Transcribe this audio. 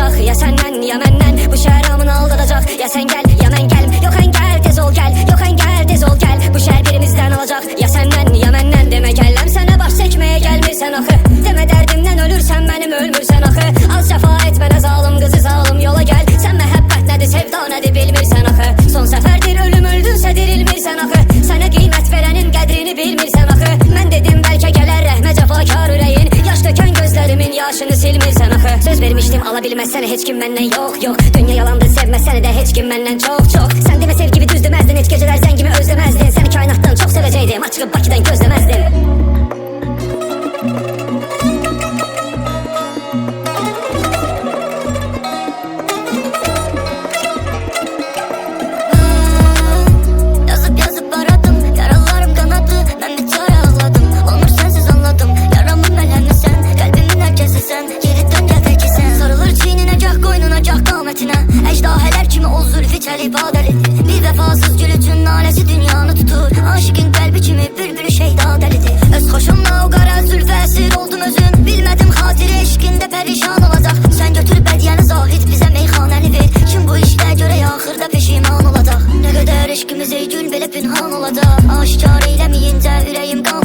alacak. Ya senden ya menden bu şehir amını aldatacak. Ya sen gel ya ben gel, yok engel tez ol gel, yok engel tez ol gel. Bu şehir birimizden alacak. Ya senden ya menden deme gellem sana baş çekmeye gelmirsen axı. Deme derdimden ölürsen benim ölmürsen axı. Az şəfa etmene zalim kızı zalim yola gel. Sen məhəbbət nədir sevda nədir bilmirsən axı. Son səfərdir ölüm öldünsə dirilmirsən axı. Sənə qiymət verənin qədrini bilmirsən axı. Mən dedim bəlkə gələr rəhmə cəfakar ürəyin. Yaş dökən gözlərimin yaşını silmirsən axı. Söz vermişdim alabilməz səni heç kim məndən yok yok. Dünya yalandı sevməz səni də heç kim məndən çok çok. Sən demə sevgimi düzdüməzdin heç gecələr zəngimi özləməzdin. Səni kainatdan çox sevəcəkdim açıqıb Bakıdan gözləməzdin. Əcdahələr kimi o zülfü çəlib adəlidir. Bir vəfasız gül üçün naləsi dünyanı tutur. Aşıqın qəlbi kimi bülbülü şeyda dəlidir. Öz xoşumla o qara zülfə əsir oldum özüm. Bilmədim xatirə eşqində pərişan olacaq. Sən götür bədiyyəni zahid bizə meyxanəni ver. Kim bu işdə görək axırda peşiman olacaq. Nə qədər eşqimiz ey gül belə pünhan olacaq. Aşkar eyləməyincə ürəyim qan